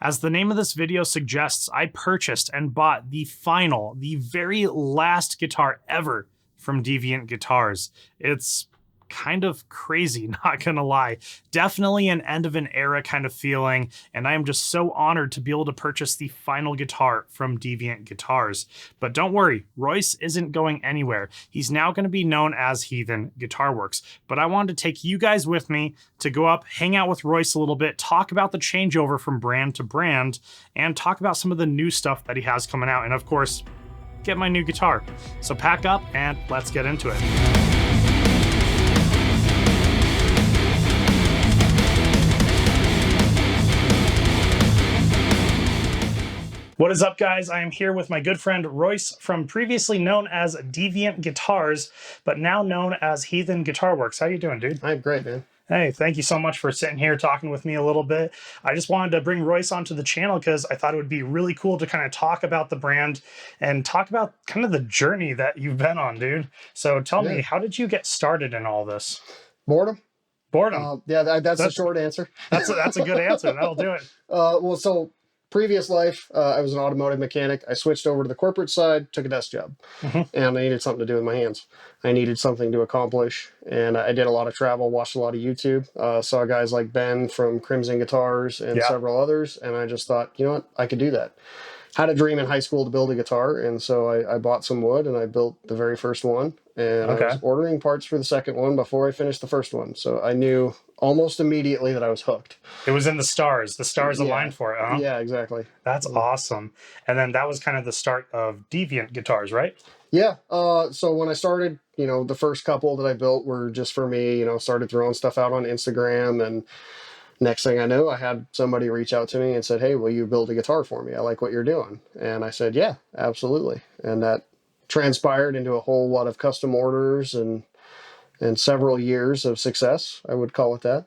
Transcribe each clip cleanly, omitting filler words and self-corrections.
As the name of this video suggests, I purchased and bought the very last guitar ever from Deviant Guitars. It's kind of crazy, not gonna lie. Definitely an end of an era kind of feeling, and I am just so honored to be able to purchase the final guitar from Deviant Guitars. But don't worry, Royce isn't going anywhere. He's now going to be known as Heathen Guitar Works. But I wanted to take you guys with me to go up, hang out with Royce a little bit, talk about the changeover from brand to brand, and talk about some of the new stuff that he has coming out, and of course, get my new guitar. So pack up and let's get into it. What is up, guys? I am here with my good friend Royce from previously known as Deviant Guitars, but now known as Heathen Guitar Works. How you doing, dude? I'm great, man. Hey, thank you so much for sitting here talking with me a little bit. I just wanted to bring Royce onto the channel because I thought it would be really cool to kind of talk about the brand and talk about kind of the journey that you've been on, dude. So tell me, how did you get started in all this? Boredom. Boredom. Yeah, that's a short answer. That's a good answer. That'll do it. Well, so previous life, I was an automotive mechanic. I switched over to the corporate side, took a desk job, and I needed something to do with my hands. I needed something to accomplish, and I did a lot of travel, watched a lot of YouTube, saw guys like Ben from Crimson Guitars and several others, and I just thought, you know what, I could do that. Had a dream in high school to build a guitar, and so I bought some wood, and I built the very first one, and I was ordering parts for the second one before I finished the first one, so I knew almost immediately that I was hooked. It was in the stars. The stars aligned for it, huh? Yeah, exactly. That's awesome. And then that was kind of the start of Deviant Guitars, right? Yeah. So when I started, the first couple that I built were just for me, started throwing stuff out on Instagram, and next thing I knew, I had somebody reach out to me and said, "Hey, will you build a guitar for me? I like what you're doing." And I said, "Yeah, absolutely." And that transpired into a whole lot of custom orders and several years of success. I would call it that,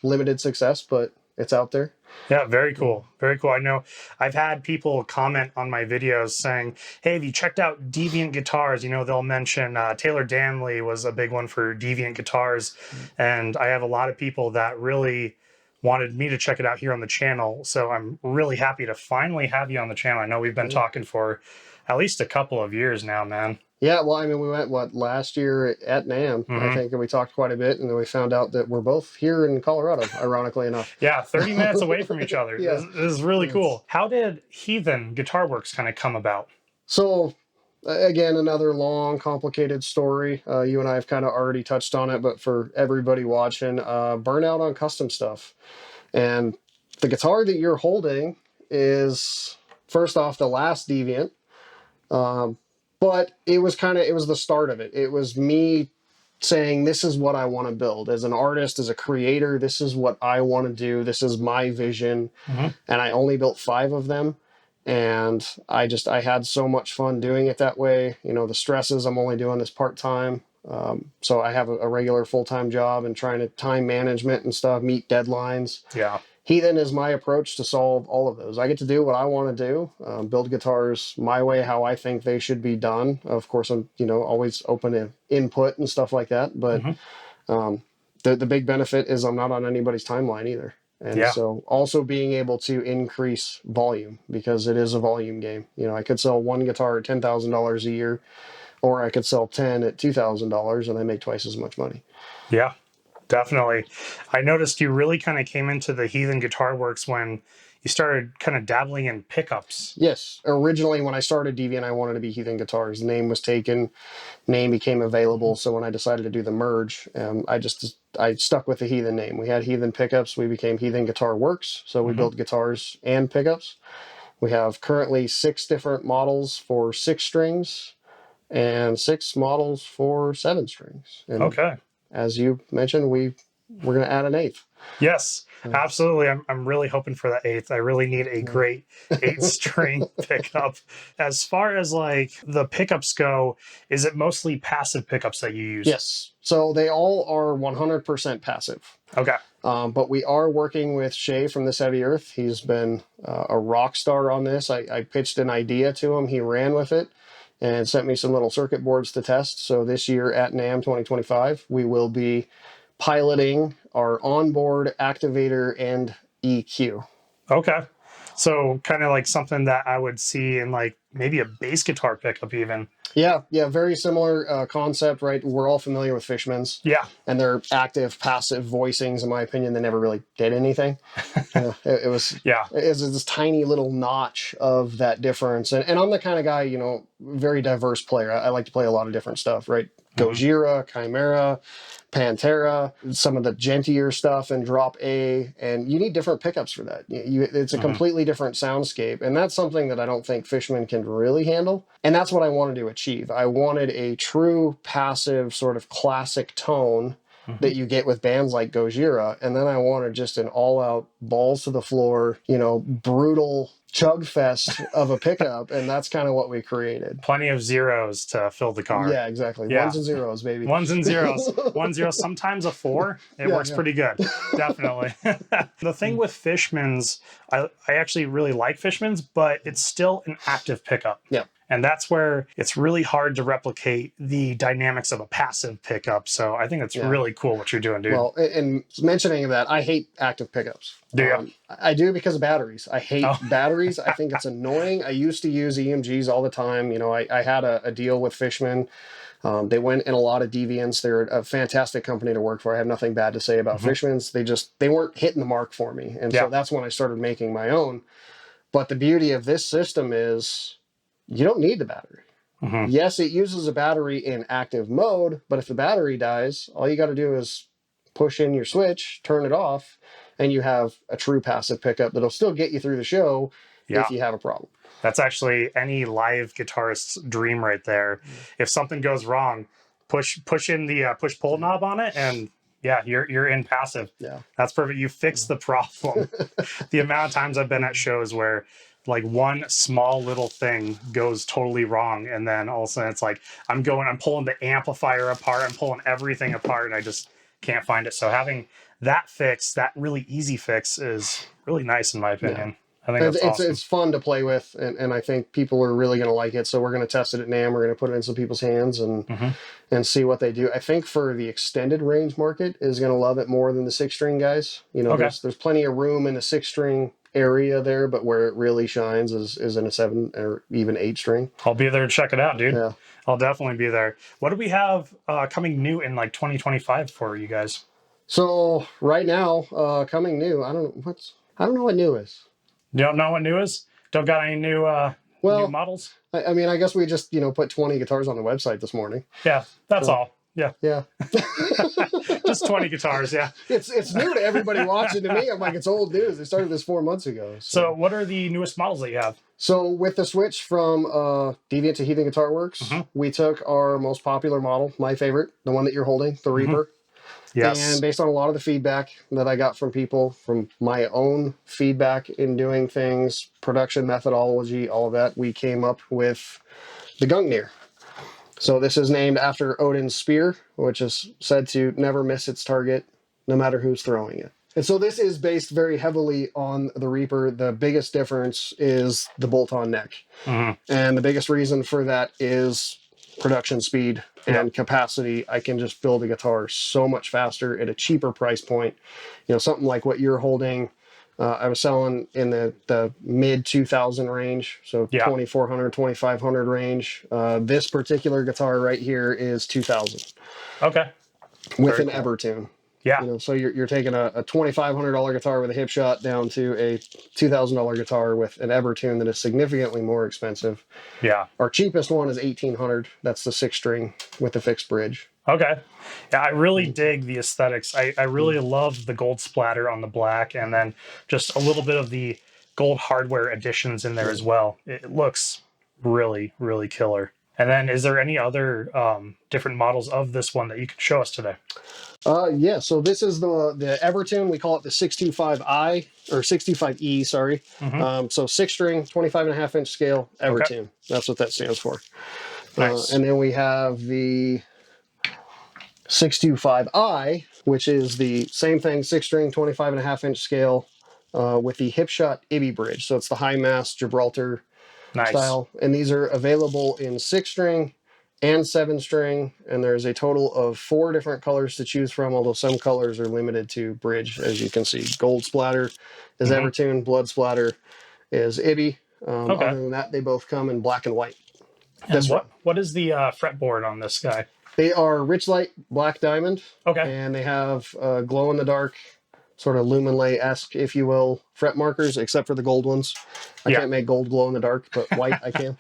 limited success, but it's out there. Yeah, very cool. Very cool. I know I've had people comment on my videos saying, "Hey, have you checked out Deviant Guitars?" They'll mention Taylor Danley was a big one for Deviant Guitars. And I have a lot of people that really wanted me to check it out here on the channel. So I'm really happy to finally have you on the channel. I know we've been talking for at least a couple of years now, man. Yeah, well, I mean, we went, last year at NAMM, I think, and we talked quite a bit, and then we found out that we're both here in Colorado, ironically enough. Yeah, 30 minutes away from each other. This is really cool. How did Heathen Guitar Works kind of come about? So, again, another long, complicated story. You and I have kind of already touched on it, but for everybody watching, burnout on custom stuff. And the guitar that you're holding is, first off, the Last Deviant. But it was the start of it. It was me saying, this is what I want to build. As an artist, as a creator, this is what I want to do. This is my vision. And I only built 5 of them. And I had so much fun doing it that way. The stresses, I'm only doing this part-time. So I have a regular full-time job and trying to time management and stuff, meet deadlines. Yeah. Heathen is my approach to solve all of those. I get to do what I want to do, build guitars my way, how I think they should be done. Of course, I'm always open to input and stuff like that. But the big benefit is I'm not on anybody's timeline either. And so also being able to increase volume, because it is a volume game. I could sell one guitar at $10,000 a year, or I could sell 10 at $2,000 and I make twice as much money. Yeah. Definitely. I noticed you really kind of came into the Heathen Guitar Works when you started kind of dabbling in pickups. Yes. Originally, when I started Deviant, I wanted to be Heathen Guitars. The name was taken, name became available. So when I decided to do the merge, I stuck with the Heathen name. We had Heathen pickups. We became Heathen Guitar Works. So we built guitars and pickups. We have currently 6 different models for 6 strings and 6 models for 7 strings. And as you mentioned, we're going to add an 8th. Yes, absolutely. I'm really hoping for that 8th. I really need a great 8-string pickup. As far as like the pickups go, is it mostly passive pickups that you use? Yes. So they all are 100% passive. Okay. But we are working with Shay from This Heavy Earth. He's been a rock star on this. I pitched an idea to him. He ran with it and sent me some little circuit boards to test. So this year at NAMM 2025, we will be piloting our onboard activator and EQ. Okay. So kind of like something that I would see in like maybe a bass guitar pickup even. Yeah, very similar concept, right? We're all familiar with Fishmans. Yeah. And their active, passive voicings, in my opinion, they never really did anything. It was this tiny little notch of that difference. And I'm the kind of guy, very diverse player. I like to play a lot of different stuff, right? Gojira, Chimera, Pantera, some of the gentler stuff, and drop A, and you need different pickups for that. It's a completely different soundscape, and that's something that I don't think Fishman can really handle, and that's what I wanted to achieve. I wanted a true passive sort of classic tone that you get with bands like Gojira, and then I wanted just an all-out balls to the floor, brutal chug fest of a pickup, and that's kind of what we created. Plenty of zeros to fill the car. Yeah, exactly. Yeah. Ones and zeros, baby. Ones and zeros. 1 0, sometimes a 4. It works pretty good. Definitely. The thing with Fishmans, I actually really like Fishmans, but it's still an active pickup. Yeah. And that's where it's really hard to replicate the dynamics of a passive pickup. So I think it's really cool what you're doing, dude. Well, and mentioning that, I hate active pickups. Do you? I do because of batteries. I hate batteries. I think it's annoying. I used to use EMGs all the time. I had a deal with Fishman. They went in a lot of Deviants. They're a fantastic company to work for. I have nothing bad to say about Fishmans. They weren't hitting the mark for me. And so that's when I started making my own. But the beauty of this system is you don't need the battery. Yes, it uses a battery in active mode, but if the battery dies, all you got to do is push in your switch, turn it off, and you have a true passive pickup that'll still get you through the show if you have a problem. That's actually any live guitarist's dream right there. If something goes wrong, push in the push-pull knob on it, and you're in passive. Yeah. That's perfect. You fix the problem. The amount of times I've been at shows where like one small little thing goes totally wrong, and then all of a sudden it's like I'm pulling the amplifier apart, I'm pulling everything apart, and I just can't find it. So having that fix, that really easy fix, is really nice in my opinion. I think that's awesome. It's fun to play with, and I think people are really going to like it. So we're going to test it at NAMM. We're going to put it in some people's hands and see what they do. I think for the extended range market is going to love it more than the 6-string guys. There's plenty of room in the 6-string area there, but where it really shines is in a 7 or even 8-string. I'll be there to check it out, dude. Yeah. I'll definitely be there. What do we have coming new in like 2025 for you guys? So right now, coming new, I don't know what new is. You don't know what new is? Don't got any new new models? I mean, I guess we just put 20 guitars on the website this morning. Yeah, that's all. Yeah. Just 20 guitars, yeah. It's new to everybody watching. To me, I'm like, it's old news. They started this 4 months ago. So what are the newest models that you have? So with the switch from Deviant to Heathen Guitar Works, we took our most popular model, my favorite, the one that you're holding, the Reaper. Yes. And based on a lot of the feedback that I got from people, from my own feedback in doing things, production methodology, all of that, we came up with the Gung. So this is named after Odin's spear, which is said to never miss its target, no matter who's throwing it. And so this is based very heavily on the Reaper. The biggest difference is the bolt-on neck. And the biggest reason for that is production speed and capacity. I can just build a guitar so much faster at a cheaper price point. Something like what you're holding, I was selling in the mid 2000 range, so 2400, 2500 range. This particular guitar right here is 2000. Okay. With an Evertune. Yeah. So you're taking a $2,500 guitar with a hip shot down to a $2,000 guitar with an Evertune that is significantly more expensive. Yeah. Our cheapest one is $1,800. That's the 6-string with the fixed bridge. Okay. Yeah, I really dig the aesthetics. I really love the gold splatter on the black, and then just a little bit of the gold hardware additions in there as well. It looks really, really killer. And then is there any other different models of this one that you can show us today? Yeah, so this is the Evertune. We call it the 625i, or 625e, sorry. So 6-string, 25.5-inch scale, Evertune. Okay. That's what that stands for. Nice. And then we have the 625i, which is the same thing, 6-string, 25.5-inch scale, with the hip shot Ibby bridge. So it's the high mass Gibraltar style. And these are available in 6-string and 7-string, and there's a total of 4 different colors to choose from, although some colors are limited to bridge, as you can see. Gold splatter is Evertune, blood splatter is Ibby. Okay. Other than that, they both come in black and white. And what is the fretboard on this guy? They are Rich Light Black Diamond. Okay. And they have glow in the dark, sort of Luminlay-esque, if you will, fret markers, except for the gold ones. I can't make gold glow in the dark, but white I can.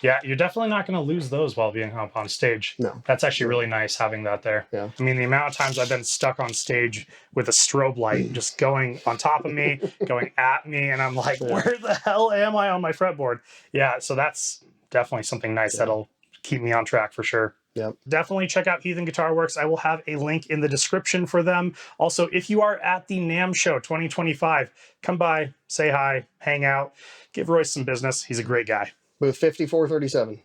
Yeah, you're definitely not going to lose those while being up on stage. No. That's actually really nice having that there. Yeah. I mean, the amount of times I've been stuck on stage with a strobe light just going on top of me, going at me, and I'm like, where the hell am I on my fretboard? Yeah, so that's definitely something nice that'll keep me on track for sure. Yep. Definitely check out Heathen Guitar Works. I will have a link in the description for them. Also, if you are at the NAMM Show 2025, come by, say hi, hang out, give Royce some business. He's a great guy. Booth 5437.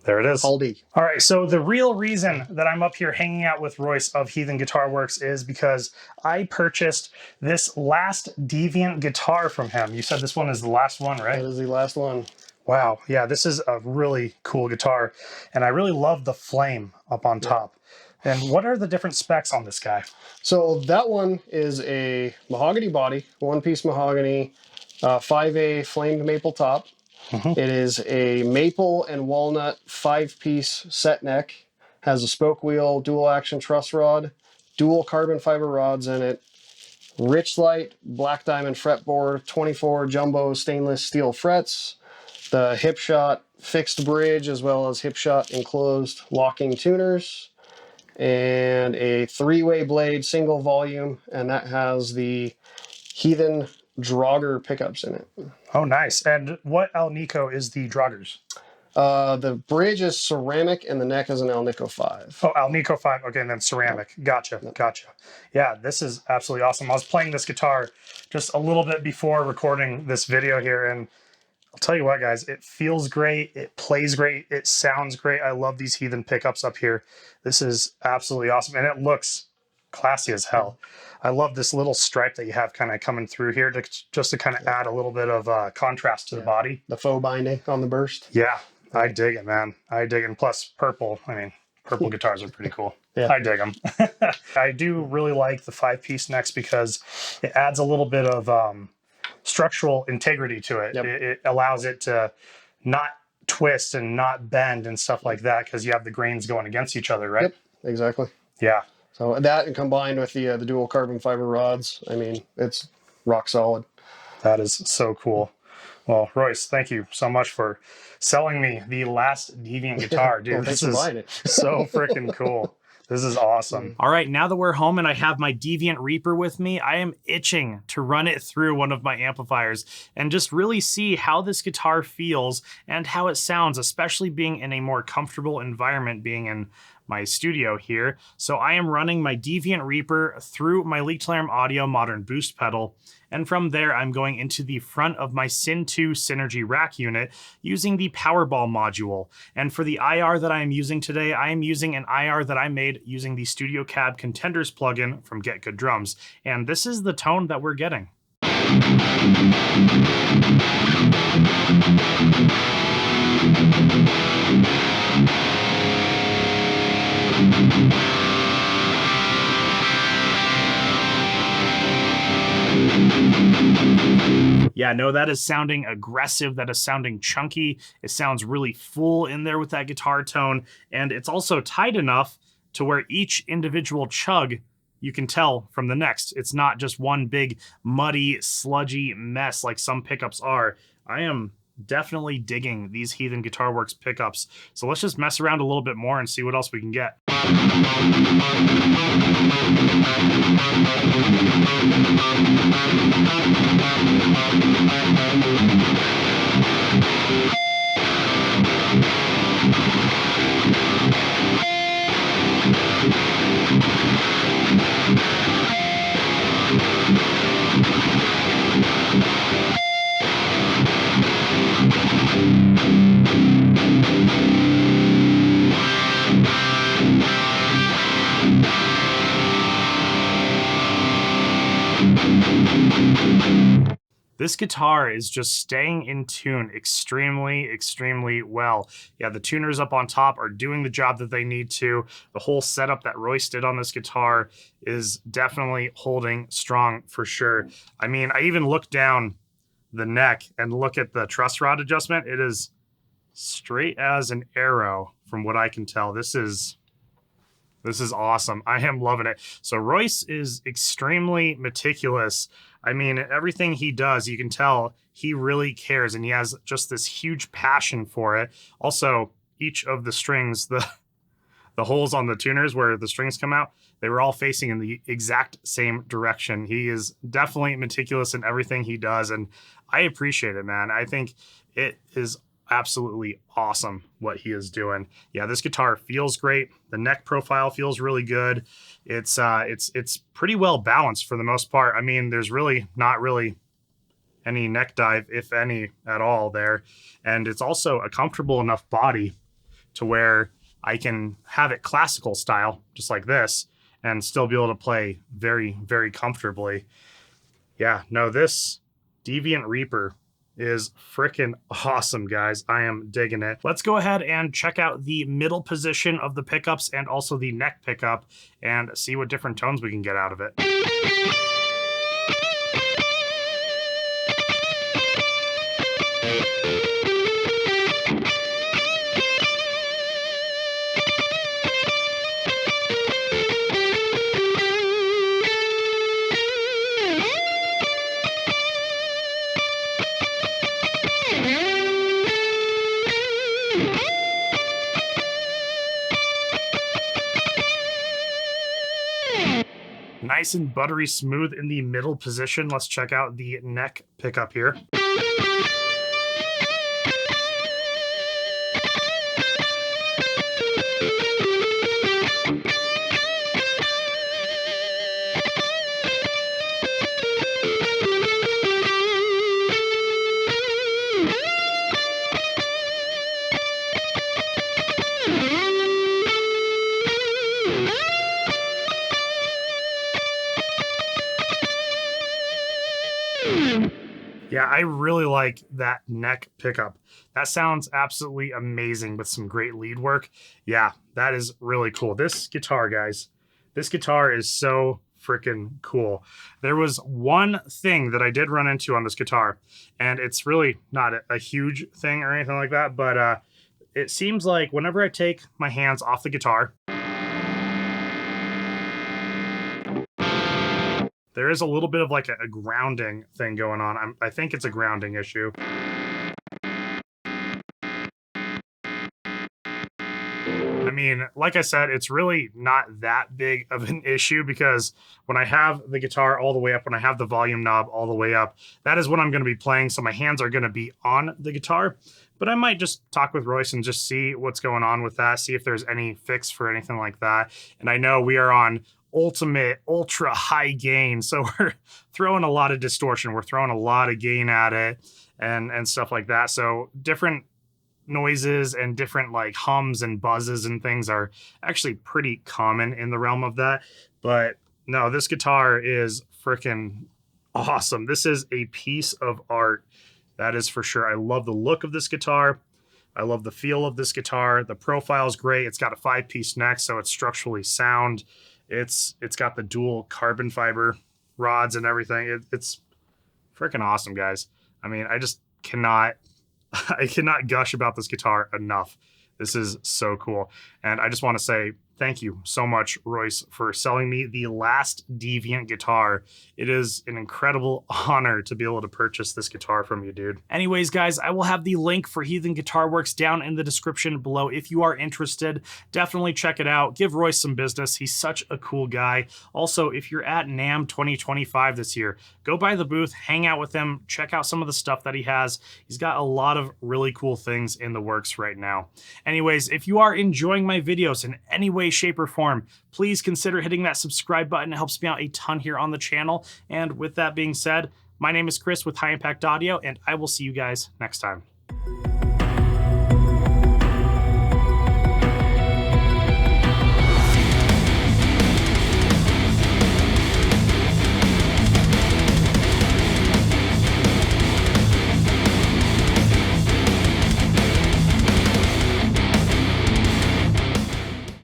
There it is. Hall D. All right, so the real reason that I'm up here hanging out with Royce of Heathen Guitar Works is because I purchased this Last Deviant guitar from him. You said this one is the last one, right? That is the last one. Wow, yeah, this is a really cool guitar, and I really love the flame up on top. And what are the different specs on this guy? So that one is a mahogany body, one-piece mahogany, 5A flamed maple top. It is a maple and walnut 5-piece set neck, has a spoke wheel, dual action truss rod, dual carbon fiber rods in it, Rich Light black diamond fretboard, 24 jumbo stainless steel frets, the hip shot fixed bridge as well as hip shot enclosed locking tuners, and a 3-way blade single volume, and that has the Heathen Draugr pickups in it. Oh, nice. And what Alnico is the Draugrs? The bridge is ceramic and the neck is an Alnico 5. Oh, Alnico 5. Okay, and then ceramic. Gotcha. Yeah, this is absolutely awesome. I was playing this guitar just a little bit before recording this video here, and I'll tell you what, guys, it feels great. It plays great. It sounds great. I love these Heathen pickups up here. This is absolutely awesome, and it looks classy as hell. I love this little stripe that you have kind of coming through here just to kind of add a little bit of contrast to the body. The faux binding on the burst. Yeah, I dig it, man. I dig it. And plus purple. I mean, purple guitars are pretty cool. I dig them. I do really like the 5-piece necks because it adds a little bit of structural integrity to it. It allows it to not twist and not bend and stuff like that because you have the grains going against each other, right? Yep, exactly. Yeah. So that, and combined with the dual carbon fiber rods, I mean, it's rock solid. That is so cool. Well, Royce, thank you so much for selling me the Last Deviant guitar, dude. This is so freaking cool. This is awesome. All right, now that we're home and I have my Deviant Reaper with me, I am itching to run it through one of my amplifiers and just really see how this guitar feels and how it sounds, especially being in a more comfortable environment, being in my studio here. So I am running my Deviant Reaper through my Leaked Alarm Audio Modern Boost pedal, and from there I'm going into the front of my Syn 2 Synergy rack unit using the Powerball module. And for the IR that I am using today, I am using an IR that I made using the Studio Cab Contenders plugin from Get Good Drums. And this is the tone that we're getting. Yeah, no, that is sounding aggressive. That is sounding chunky. It sounds really full in there with that guitar tone. And it's also tight enough to where each individual chug you can tell from the next. It's not just one big muddy, sludgy mess like some pickups are. I am definitely digging these Heathen Guitar Works pickups. So let's just mess around a little bit more and see what else we can get. This guitar is just staying in tune extremely, extremely well. Yeah, the tuners up on top are doing the job that they need to. The whole setup that Royce did on this guitar is definitely holding strong for sure. I mean, I even looked down the neck and look at the truss rod adjustment, it is straight as an arrow from what I can tell. This is awesome. I am loving it. So Royce is extremely meticulous. I mean, everything he does, you can tell he really cares, and he has just this huge passion for it. Also, each of the strings, the holes on the tuners where the strings come out, they were all facing in the exact same direction. He is definitely meticulous in everything he does, and I appreciate it, man. I think it is absolutely awesome what he is doing. Yeah, this guitar feels great. The neck profile feels really good. It's pretty well balanced for the most part. I mean, there's really not really any neck dive, if any at all there. And it's also a comfortable enough body to where I can have it classical style, just like this, and still be able to play very, very comfortably. Yeah, no, this Deviant Reaper is freaking awesome, guys. I am digging it. Let's go ahead and check out the middle position of the pickups and also the neck pickup and see what different tones we can get out of it. Nice and buttery smooth in the middle position. Let's check out the neck pickup here. Yeah, I really like that neck pickup. That sounds absolutely amazing with some great lead work. Yeah, that is really cool. This guitar, guys, this guitar is so freaking cool. There was one thing that I did run into on this guitar, and it's really not a huge thing or anything like that, but it seems like whenever I take my hands off the guitar, there is a little bit of like a grounding thing going on. I think it's a grounding issue. I mean, like I said, it's really not that big of an issue because when I have the guitar all the way up, when I have the volume knob all the way up, that is when I'm going to be playing. So my hands are going to be on the guitar, but I might just talk with Royce and just see what's going on with that, see if there's any fix for anything like that. And I know we are on ultimate ultra high gain, so we're throwing a lot of distortion, we're throwing a lot of gain at it and stuff like that. So different noises and different like hums and buzzes and things are actually pretty common in the realm of that. But no, this guitar is freaking awesome. This is a piece of art, that is for sure. I love the look of this guitar. I love the feel of this guitar. The profile is great. It's got a 5-piece neck, so it's structurally sound. It's got the dual carbon fiber rods and everything. It's freaking awesome, guys. I mean, I just cannot gush about this guitar enough. This is so cool. And I just want to say thank you so much, Royce, for selling me the Last Deviant guitar. It is an incredible honor to be able to purchase this guitar from you, dude. Anyways, guys, I will have the link for Heathen Guitar Works down in the description below. If you are interested, definitely check it out. Give Royce some business. He's such a cool guy. Also, if you're at NAMM 2025 this year, go by the booth, hang out with him, check out some of the stuff that he has. He's got a lot of really cool things in the works right now. Anyways, if you are enjoying my videos in any way, shape, or form, please consider hitting that subscribe button. It helps me out a ton here on the channel. And with that being said, my name is Chris with High Impact Audio, and I will see you guys next time.